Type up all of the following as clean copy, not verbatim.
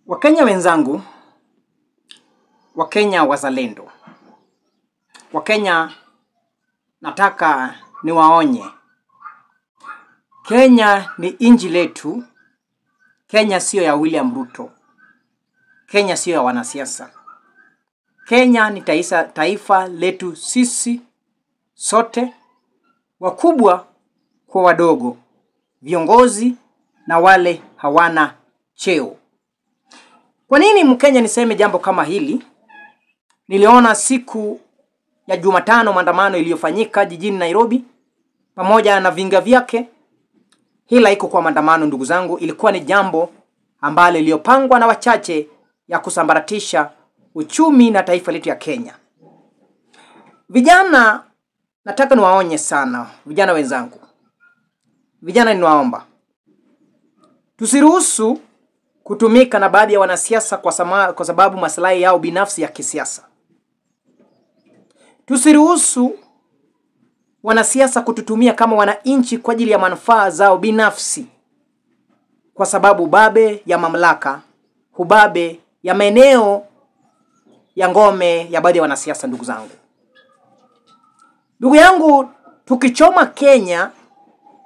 Wakenya wenzangu, Wakenya wazalendo. Wakenya nataka niwaonye. Kenya ni inji letu. Kenya sio ya William Ruto. Kenya sio ya wanasiasa. Kenya ni taifa letu sisi sote, wakubwa kwa wadogo, viongozi na wale hawana cheo. Kwa nini Mkenya niseme jambo kama hili? Niliona siku ya Jumatano maandamano iliyofanyika jijini Nairobi pamoja na vinga vyake. Hila iko kwa maandamano ndugu zangu, ilikuwa ni jambo ambalo liliopangwa na wachache ya kusambaratisha uchumi na taifa letu ya Kenya. Vijana nataka niwaonye sana, vijana wenzangu. Vijana niwaomba, tusiruhusu kutumika na baadhi ya wanasiasa kwa sababu maslahi yao binafsi ya kisiasa. Tusiruhusu wanasiasa kututumia kama wananchi kwa ajili ya manufaa zao binafsi, kwa sababu babe ya mamlaka, hubabe ya maeneo ya ngome ya baadhi ya wanasiasa ndugu zangu. Ndugu yangu, tukichoma Kenya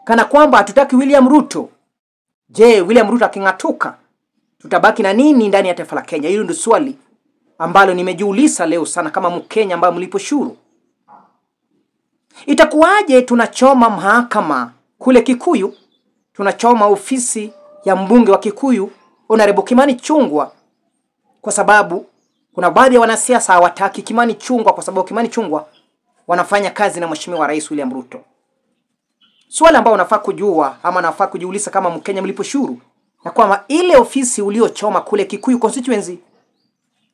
kana kwamba hatutaki William Ruto. Je, William Ruto aking'atuka tutabaki na nini ndani ya taifa la Kenya? Hilo ndio swali ambalo nimejiuliza leo sana kama Mkenya ambaye mlipo shuru. Itakuwaje tunachoma mahakama kule Kikuyu, tunachoma ofisi ya mbunge wa Kikuyu Honorable Kimani Ichung'wah, kwa sababu kuna baadhi ya wanasiasa hawataki Kimani Ichung'wah, kwa sababu Kimani Ichung'wah wanafanya kazi na Mheshimiwa Rais William Ruto. Swali ambao unafaa kujua ama unafaa kujiuliza kama Mkenya mlipo shuru, na kwamba ile ofisi uliochoma kule Kikuyu constituency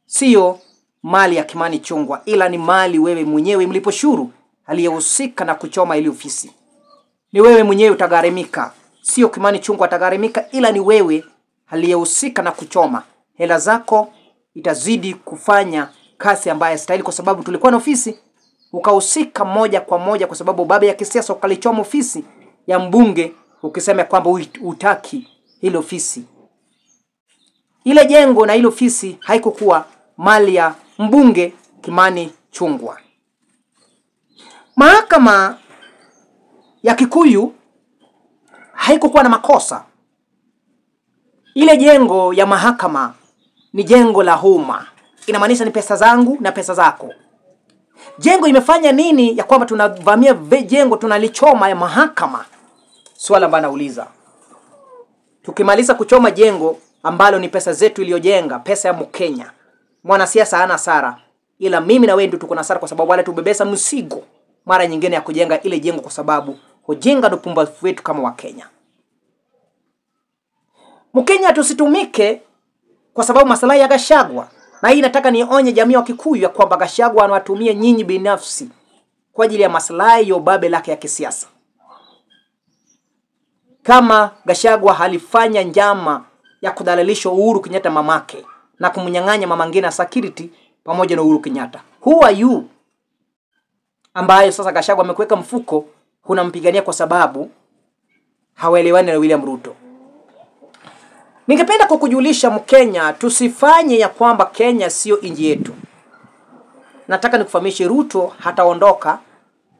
sio mali ya Kimani Ichung'wah, ila ni mali wewe mwenyewe mlipo shuru aliyehusika na kuchoma ile ofisi. Ni wewe mwenyewe utagharimika, sio Kimani Ichung'wah atagharimika, ila ni wewe aliyehusika na kuchoma. Hela zako itazidi kufanya kazi ambayo stahili, kwa sababu tulikuwa na ofisi ukahusika moja kwa moja, kwa sababu baba ya kisiasa ukalichoma ofisi ya mbunge ukisema kwamba utaki ile ofisi. Ile jengo na ile ofisi haikukuwa mali ya mbunge Kimani Ichung'wah. Mahakama ya Kikuyu haikukuwa na makosa. Ile jengo ya mahakama ni jengo la umma. Inamaanisha ni pesa zangu na pesa zako. Jengo imefanya nini ya kwamba tunavamia jengo tunalichoma ya mahakama? Swala ambalo nauliza. Tukimaliza kuchoma jengo ambalo ni pesa zetu iliyojenga, pesa ya Mkenya, mwanasiasa hana hasara, ila mimi na wewe ndio tuko na hasara, kwa sababu wale tubebesa mzigo mara nyingine ya kujenga ile jengo, kwa sababu hujenga ndo pumbavu wetu kama Wakenya. Mkenya tusitumike kwa sababu maslahi ya Gachagua. Na hii nataka nionye jamii wa Kikuyu ya kwamba Gachagua anawatumia nyinyi binafsi kwa ajili ya maslahi ya ubabe lake ya kisiasa. Kama Gachagua halifanya njama ya kudhalilisha Uhuru Kenyatta mamake na kumnyang'anya mama ngine security pamoja na Uhuru Kenyatta, who are you ambaye sasa Gachagua amekuweka mfuko unampigania kwa sababu hawaelewani na William Ruto? Ningependa kukujulisha Mkenya, tusifanye ya kwamba Kenya sio inji yetu. Nataka nikufahamishe, Ruto hataondoka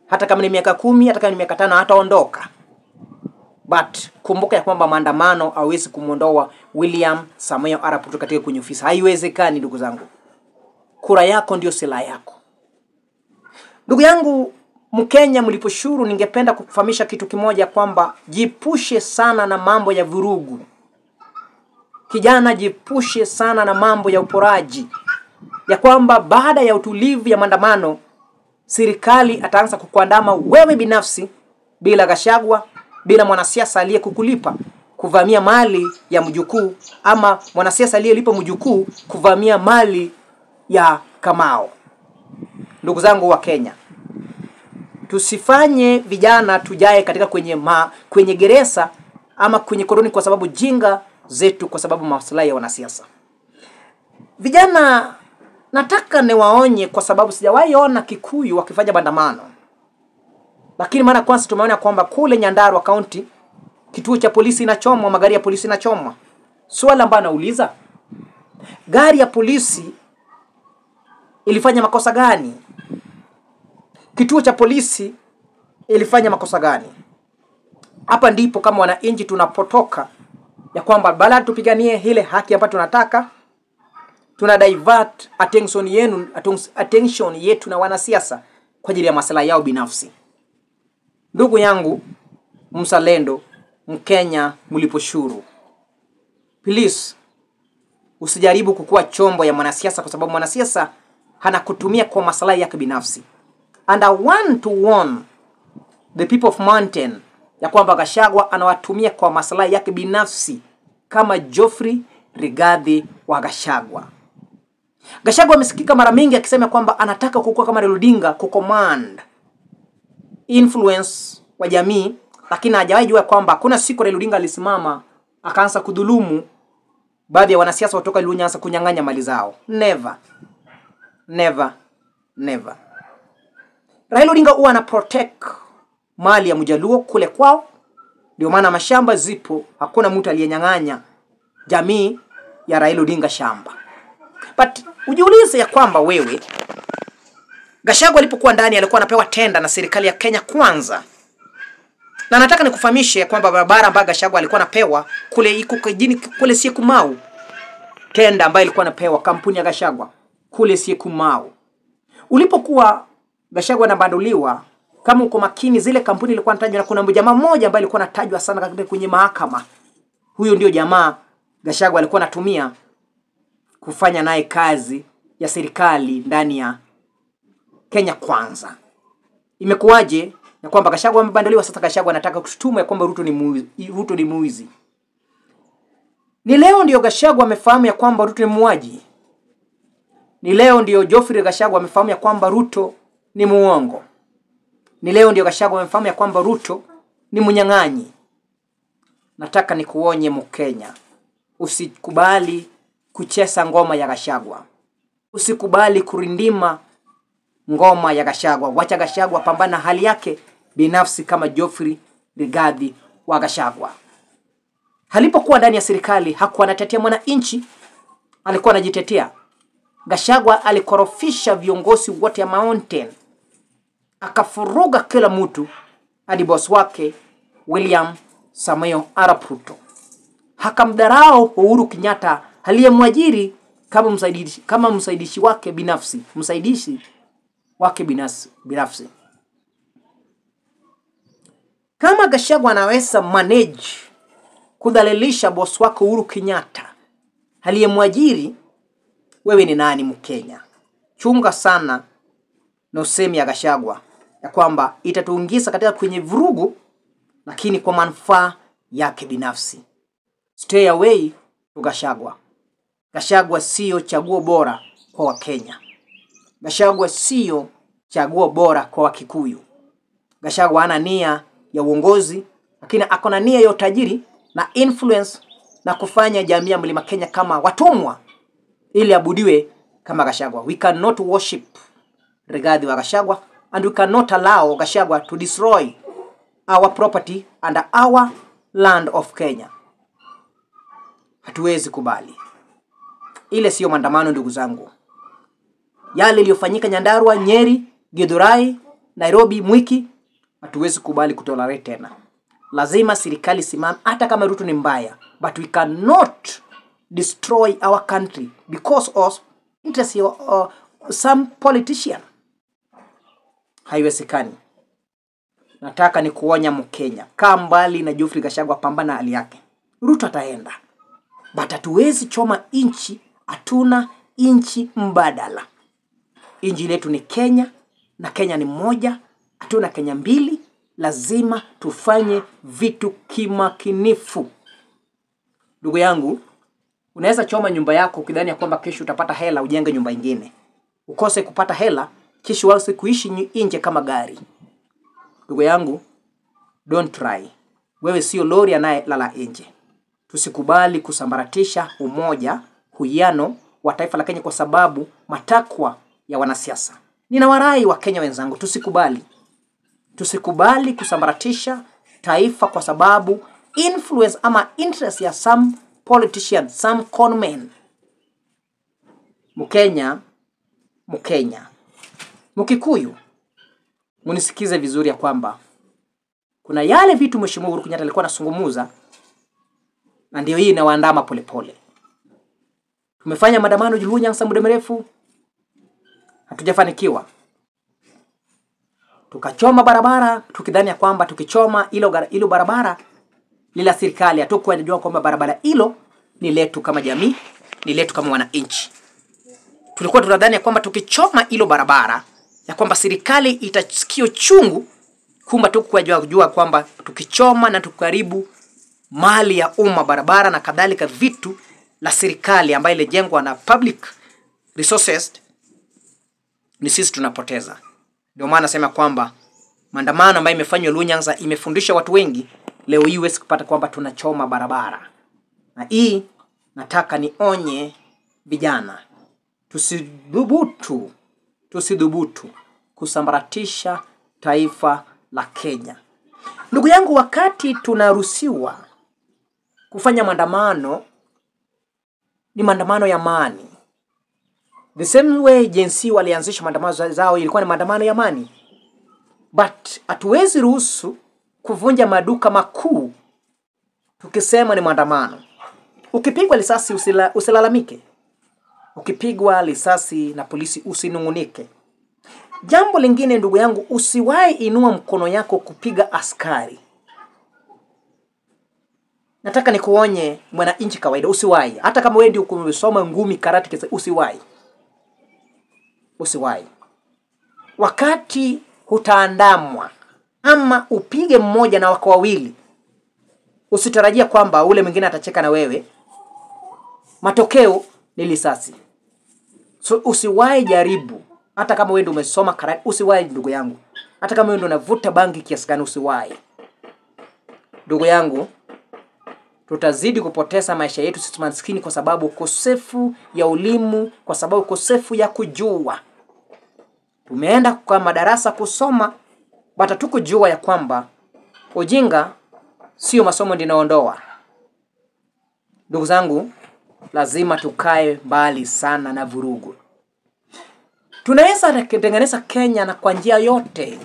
hata kama ni miaka 10, hata kama ni miaka 5, hataondoka. But kumbuka ya kwamba maandamano hawezi kumuondoa William Samoei Arap Ruto katika kwenye ofisi. Haiwezekani ndugu zangu. Kura yako ndio silaha yako. Ndugu yangu Mkenya mlipo shuru, ningependa kukufahamisha kitu kimoja, kwamba jipushe sana na mambo ya vurugu. Kijana, jipushe sana na mambo ya uporaji. Ya kwamba baada ya utulivu ya maandamano, serikali ataanza kukuandama wewe binafsi bila Gachagua, bila mwanasiasa aliyekukulipa kuvamia mali ya mjukuu, ama mwanasiasa aliyelipa mjukuu kuvamia mali ya Kamao. Ndugu zangu wa Kenya, tusifanye vijana tujae katika kwenye gereza ama kwenye koroni kwa sababu jinga zetu, kwa sababu maslahi ya wanasiasa. Vijana nataka niwaonye, kwa sababu sijawahi ona Kikuyu wakifanya maandamano. Lakini mara kwanza tumeona kwamba kule Nyandarua County kituo cha polisi inachomwa, magari ya polisi inachomwa. Swala ambalo nauliza, Gari ya polisi ilifanya makosa gani? Kituo cha polisi ilifanya makosa gani? Hapa ndipo kama wananchi tunapotoka ya kwamba badala tupiganie ile haki ambayo tunataka, tuna divert attention yetu na wanasiasa kwa ajili ya maslahi yao binafsi. Ndugu yangu mzalendo, Mkenya mliposhuru, please usijaribu kukua chombo ya mwanasiasa, kwa sababu mwanasiasa anakutumia kwa maslahi yake binafsi. And I want to warn the people of Mountain ya kwamba Gachagua anawatumia kwa maslahi yake binafsi kama Geoffrey Rigathi wa Gachagua. Gachagua amesikika mara mingi akisema kwamba anataka kukua kama Raila Odinga, kucommand influence wa jamii, lakini hajawahi jua kwamba kuna siku Raila Odinga alisimama akaanza kudhulumu baadhi ya wanasiasa kutoka Lunya, anza kunyang'anya mali zao. Never. Never. Never. Raila Odinga huwa ana protect mali ya Mjaluo kule kwao. Ndio maana mashamba zipo, hakuna mtu aliyenyang'anya jamii ya Raila Odinga shamba. But ujiulize ya kwamba wewe, Gachagua alipokuwa ndani alikuwa anapewa tenda na serikali ya Kenya Kwanza. Na nataka nikufahamishe kwamba barabara ambayo Gachagua alikuwa anapewa kule iko kijini kule Syokimau. Tenda ambayo ilikuwa anapewa kampuni ya Gachagua kule Syokimau. Ulipokuwa Gachagua anabanduliwa, kama uko makini, zile kampuni ilikuwa inatajwa, na kuna jamaa mmoja ambaye alikuwa anatajwa sana kwenye mahakama. Huyo ndio jamaa Gachagua alikuwa anatumia kufanya naye kazi ya serikali ndani ya Kenya Kwanza. Imekuwaje na kwamba Gachagua amebanduliwa? Sasa Gachagua anataka kushtuma ya kwamba Ruto ni muizi. Ni leo ndio Gachagua amefahamu ya kwamba Ruto ni muuaji. Ni leo ndio Geoffrey Gachagua amefahamu ya kwamba Ruto ni muongo. Ni leo ndio Gachagua amefahamu ya kwamba Ruto ni mnyang'anyi. Nataka nikuonye Mkenya, usikubali kucheza ngoma ya Gachagua. Usikubali kurindima ngoma ya Gachagua. Wacha Gachagua pambana hali yake binafsi kama Geoffrey Rigathi wa Gachagua. Halipokuwa ndani ya serikali hakuwa anatetea mwananchi, alikuwa anajitetea. Gachagua alikorofisha viongozi wote ya Mountain, akafuruga kila mtu hadi boss wake William Samoei Arap Ruto. Hakamdharau Uhuru Kenyatta aliyemwajiri kama msaidishi wake binafsi, binafsi. Kama Gachagua anaweza manage kudhalilisha boss wake Uhuru Kenyatta aliyemwajiri, wewe ni nani Mkenya? Chunga sana na usemi ya Gachagua ya kwamba itatuingiza katika kwenye vurugu, lakini kwa manufaa yake binafsi. Stay away to Gachagua. Gachagua sio chaguo bora kwa Wakenya. Gachagua sio chaguo bora kwa Wakikuyu. Gachagua hana nia ya uongozi, lakini ako na nia ya utajiri na influence na kufanya jamii ya Mlima Kenya kama watumwa ili abudiwe kama Gachagua. We cannot worship Rigathi wa Gachagua, and we cannot allow Gachagua to destroy our property and our land of Kenya. Hatuwezi kubali. Ile sio maandamano ndugu zangu. Yale iliyofanyika Nyandarua, Nyeri, Githurai, Nairobi, Mwiki, hatuwezi kubali kutolerate tena. Lazima serikali simame hata kama Ruto ni mbaya, but we cannot destroy our country because of interest of some politician. Haiwezekani. Nataka ni kuonya Mkenya, kaa mbali na Geoffrey Gachagua, pambana hali yake. Ruto ataenda, but hatuwezi choma inchi, hatuna inchi mbadala. Inji letu ni Kenya, na Kenya ni moja, hatuna Kenya mbili. Lazima tufanye vitu kimakinifu. Ndugu yangu, unaweza choma nyumba yako ukidhani ya kwamba kesho utapata hela ujenge nyumba nyingine. Ukose kupata hela, kesho waweze kuishi nje kama gari. Ndugu yangu, don't try. Wewe sio lori anayelala nje. Tusikubali kusambaratisha umoja, huiano wa taifa la Kenya kwa sababu matakwa ya wanasiasa. Ninawarai wa Kenya wenzangu, tusikubali. Tusikubali kusambaratisha taifa kwa sababu influence ama interest ya some politician, some conmen. Mkenya, Mkikuyu, munisikize vizuri ya kwamba kuna yale vitu Mheshimiwa Uhuru Kenyatta alikuwa anazungumza, na ndio hii inawaandama polepole. Tumefanya maandamano Luo Nyanza muda mrefu, hatujafanikiwa. Tukachoma barabara tukidhani ya kwamba tukichoma ilo barabara lila serikali, hatukuwa tunajua kwamba barabara hilo ni letu kama jamii, ni letu kama wananchi. Tulikuwa tunadhani ya kwamba tukichoma hilo barabara ya kwamba serikali itasikia chungu, kumbe tukujua kwamba tukichoma na tukaribu mali ya umma, barabara na kadhalika vitu la serikali ambayo ilijengwa na public resources, ni sisi tunapoteza. Ndio maana nasema kwamba maandamano ambayo imefanywa Luo Nyanza imefundisha watu wengi. Leo hii huwezi kupata kwamba tunachoma barabara. Na hii nataka nionye vijana, tusidhubutu kusambaratisha taifa la Kenya. Ndugu yangu, wakati tunaruhusiwa kufanya maandamano, ni maandamano ya amani. The same way jinsi walianzisha maandamano zao ilikuwa ni maandamano ya amani. But hatuwezi ruhusu kuvunja maduka makuu tukisema ni maandamano. Ukipigwa risasi usilalamike. Ukipigwa risasi na polisi usinungunike. Jambo lingine ndugu yangu, usiwahi inua mkono yako kupiga askari. Nataka nikuonye mwananchi kawaida, usiwahi. Hata kama wewe ndio umesoma ngumi, karate, usiwahi. Wakati hutaandamwa ama upige mmoja na wako wawili, usitarajia kwamba ule mwingine atacheka na wewe. Matokeo ni risasi. So usiwahi jaribu. Hata kama wewe ndio umesoma karate, usiwahi ndugu yangu. Hata kama wewe ndio unavuta bangi kiasi gani, usiwahi. Ndugu yangu, tutazidi kupoteza maisha yetu sisi maskini kwa sababu ukosefu ya elimu, kwa sababu ukosefu ya kujua. Tumeenda kwa madarasa kusoma, bata tukujua ya kwamba ujinga sio masomo ndinaondoa. Ndugu zangu, lazima tukae mbali sana na vurugu. Tunaweza kutengeneza Kenya na kwa njia yote.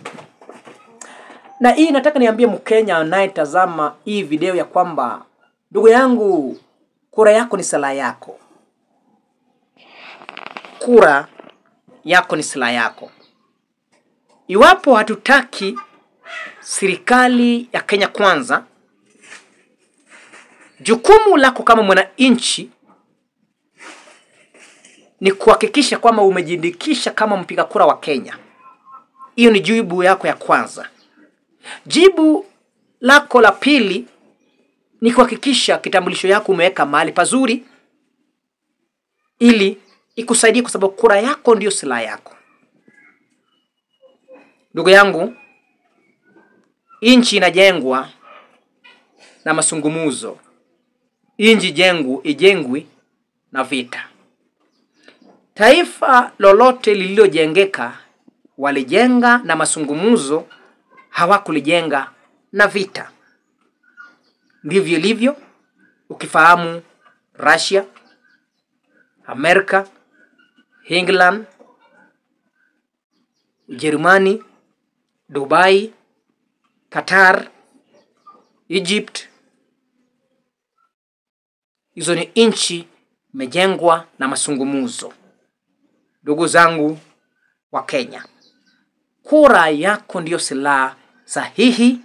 Na hii nataka niambie Mkenya anayetazama hii video ya kwamba, ndugu yangu, kura yako ni silaha yako. Kura yako ni silaha yako. Iwapo hatutaki serikali ya Kenya Kwanza, jukumu lako kama mwananchi ni kuhakikisha kwamba umejiandikisha kama mpiga kura wa Kenya. Hiyo ni jibu yako ya kwanza. Jibu lako la pili ni kuhakikisha kitambulisho yako umeweka mahali pazuri ili ikusaidie, kwa sababu kura yako ndio silaha yako. Ndugu yangu, nchi inajengwa na mazungumzo. Nchi ijengwi na vita. Taifa lolote lililojengeka walijenga na mazungumzo, hawakulijenga na vita. Ndivyo ilivyo. Ukifahamu Russia, Amerika, England, Ujerumani, Dubai, Qatar, Egypt, hizo ni nchi imejengwa na mazungumzo. Ndugu zangu wa Kenya, kura yako ndio silaha sahihi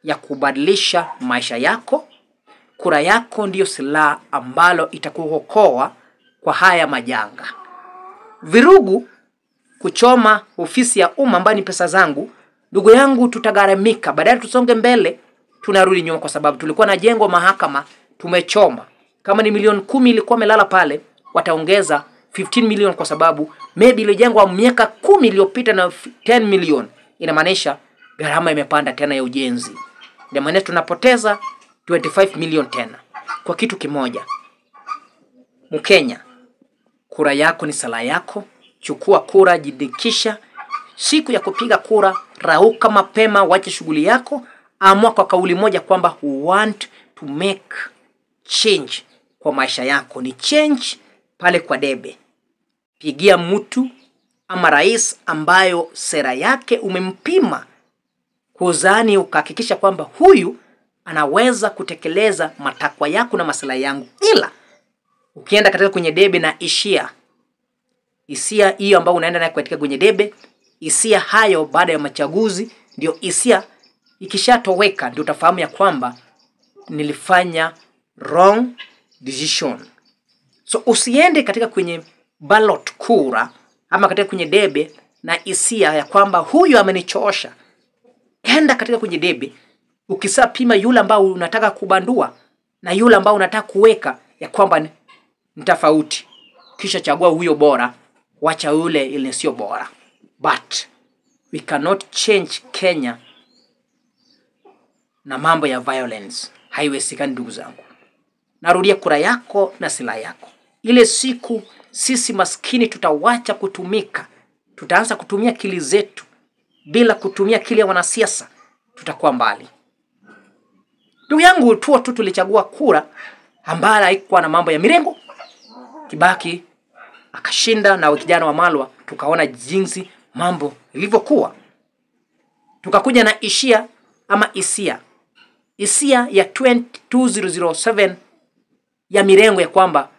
ya kubadilisha maisha yako. Kura yako ndio silaha ambalo itakuokoa kwa haya majanga. Virugu, kuchoma ofisi ya umma ambayo ni pesa zangu, ndugu yangu, tutagaramika. Baadaye tusonge mbele, tunarudi nyuma kwa sababu tulikuwa na jengo mahakama tumechoma. Kama ni milioni 10 ilikuwa melala pale, wataongeza 15 million kwa sababu maybe ile jengo miaka 10 iliyopita na 10 million. Inamaanisha gharama imepanda tena ya ujenzi. Ndio maana tunapoteza 25 million tena kwa kitu kimoja. Mkenya, kura yako ni silaha yako. Chukua kura, jiandikisha. Siku ya kupiga kura, rauka mapema, wacha shughuli yako. Amua kwa kauli moja kwamba you want to make change kwa maisha yako. Ni change pale kwa debe. Pigia mtu ama rais ambayo sera yake umempima kuzani, ukahakikisha kwamba huyu anaweza kutekeleza matakwa yako na maslahi yangu. Ila ukienda katika kwenye debe na hisia hiyo ambayo unaenda nayo katika kwenye debe, hisia hayo baada ya machaguzi, ndio hisia ikishatoweka ndio utafahamu ya kwamba nilifanya wrong decision. So usiende katika kwenye ballot kura ama katika kwenye debe na hisia ya kwamba huyu amenichosha. Enda katika kwenye debe ukisapima yule ambao unataka kubandua na yule ambao unataka kuweka ya kwamba ni tofauti, kisha chagua huyo bora, wacha yule ile sio bora. But we cannot change Kenya na mambo ya violence. Haiwezekani ndugu zangu. Narudia, kura yako na silaha yako. Ile siku sisi maskini tutawacha kutumika, tutaanza kutumia akili zetu bila kutumia akili ya wanasiasa, tutakuwa mbali. Ndugu yangu, tu tulichagua kura ambayo haikuwa na mambo ya mirengo. Kibaki akashinda na kijana wa Malwa, tukaona jinsi mambo ilivyokuwa. Tukakuja na hisia ya 2007 ya mirengo ya kwamba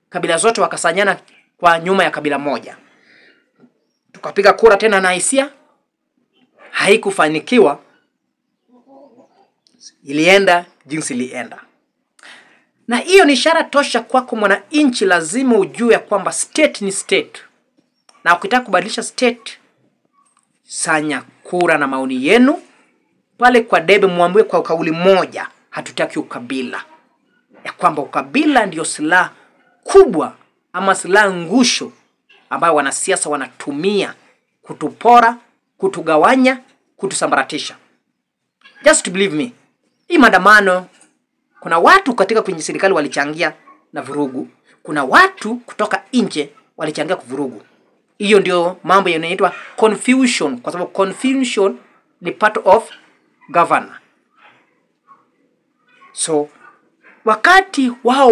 kabila zote wakasanyana kwa nyuma ya kabila moja. Tukapiga kura tena na hisia, haikufanikiwa. Ilienda jinsi ilienda. Na hiyo ni ishara tosha kwako mwananchi, lazima ujue ya kwamba state ni state. Na ukitaka kubadilisha state, sanya kura na maoni yenu pale kwa debe, muambie kwa kauli moja, hatutaki ukabila. Ya kwamba ukabila ndio silaha kubwa ama silaha ngusho ambayo wanasiasa wanatumia kutupora, kutugawanya, kutusambaratisha. Just to believe me. Hii maandamano, kuna watu katika kwenye serikali walichangia na vurugu. Kuna watu kutoka nje walichangia kuvurugu. Hiyo ndio mambo yanaitwa confusion, kwa sababu confusion ni part of governor. So wakati wao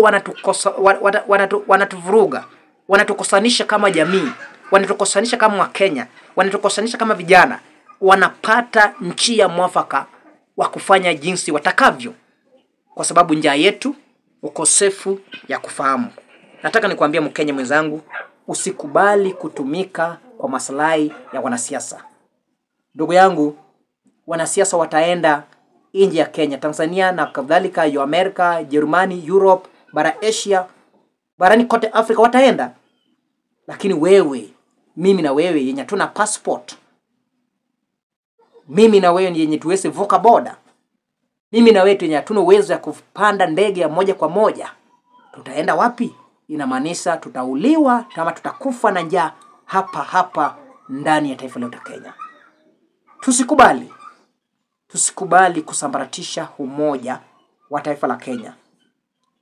wanatuvuruga, wanatukosanisha kama jamii, wanatukosanisha kama Wakenya, wanatukosanisha kama vijana, wanapata njia mwafaka wa kufanya jinsi watakavyo, kwa sababu njia yetu ukosefu ya kufahamu. Nataka nikwambie Mkenya mwenzangu, usikubali kutumika kwa maslahi ya wanasiasa. Ndugu yangu, wanasiasa wataenda nje ya Kenya, Tanzania na kadhalika, ya Amerika, Jerumani, Europe, bara Asia, barani kote Afrika wataenda. Lakini wewe, mimi na wewe yenye tuna passport, mimi na wewe yenye tuweze vuka boda, mimi na wewe yenye tuna uwezo ya kupanda ndege ya moja kwa moja, tutaenda wapi? Inamaanisha tutauliwa kama tutakufa na njaa hapa ndani ya taifa letu Kenya. Tusikubali kusambaratisha umoja wa taifa la Kenya.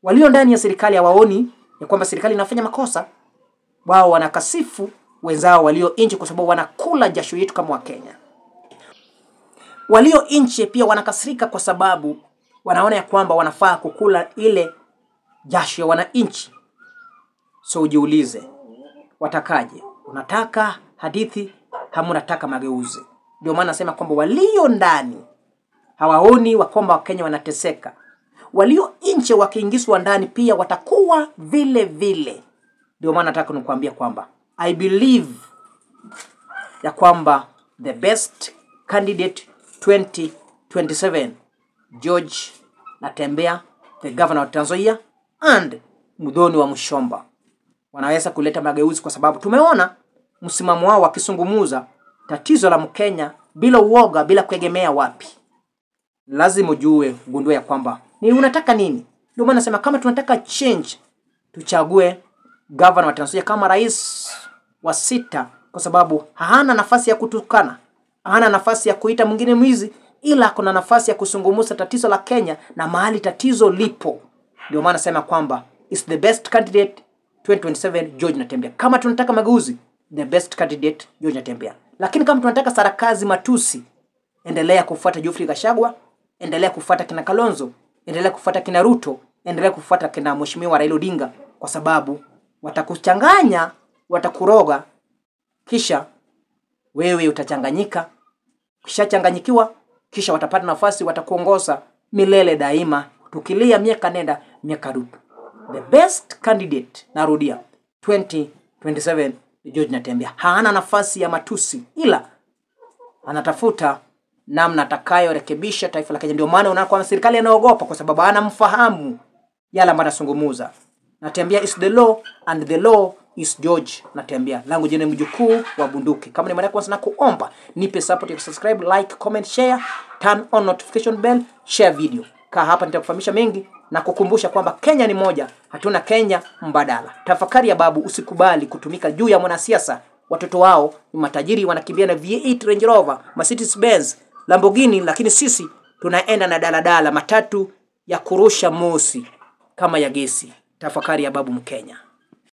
Walio ndani ya serikali hawaoni ya kwamba serikali inafanya makosa. Wao wanakasifu wenzao walio nje kwa sababu wanakula jasho yetu kama Wakenya. Walio nje pia wanakasirika kwa sababu wanaona ya kwamba wanafaa kukula ile jasho ya wananchi. So ujiulize, watakaje? Unataka hadithi, hamu unataka mageuzi. Ndio maana nasema kwamba walio ndani hawaoni wa kwamba Wakenya wanateseka. Walio nje wakiingizwa ndani pia watakuwa vile vile. Ndio maana nataka nikuambia kwamba I believe ya kwamba the best candidate 2027 George Natembeya, the governor of Tanzania, and Muthoni wa Muchomba wanaweza kuleta mageuzi, kwa sababu tumeona msimamo wao wakisungumuza tatizo la Mkenya bila uoga, bila kuegemea wapi. Lazima ujue, gundua ya kwamba ni unataka nini. Ndio maana nasema kama tunataka change, tuchague governor wa Tanzania kama rais wa 6, kwa sababu hana nafasi ya kutukana, hana nafasi ya kuita mwingine mwizi, ila kuna nafasi ya kusungumuza tatizo la Kenya na mahali tatizo lipo. Ndio maana nasema kwamba is the best candidate 2027 George Natembeya. Kama tunataka mageuzi, the best candidate George Natembeya. Lakini kama tunataka sarakazi, matusi, endelea kufuata Geoffrey Gachagua, endelea kufuata kina Kalonzo, endelea kufuata kina Ruto, endelea kufuata kina Mheshimiwa Raila Odinga, kwa sababu watakuchanganya watakuroga, kisha wewe utachanganyika. Kisha changanyikiwa, kisha watapata nafasi, watakuongoza milele daima, tukilia miaka nenda miaka rudi. The best candidate, narudia, 2027 George Natembeya. Hana nafasi ya matusi, ila anatafuta namna atakayorekebisha taifa la Kenya. Ndio maana unakuwa serikali inaogopa, kwa sababu anamfahamu yale ambayo anazungumza. Natembeya is the law and the law is George Natembeya. Langu jina mjukuu wa bunduki. Kama ni mara kwanza na kuomba, nipe support ya subscribe, like, comment, share, turn on notification bell, share video. Kaa hapa nitakufahamisha mengi na kukumbusha kwamba Kenya ni moja, hatuna Kenya mbadala. Tafakari ya babu, usikubali kutumika juu ya mwanasiasa. Watoto wao ni matajiri, wanakimbia na V8 Range Rover, Mercedes Benz, Lamborghini, lakini sisi tunaenda na daladala, matatu ya kurusha mosi kama ya gesi. Tafakari ya babu Mkenya.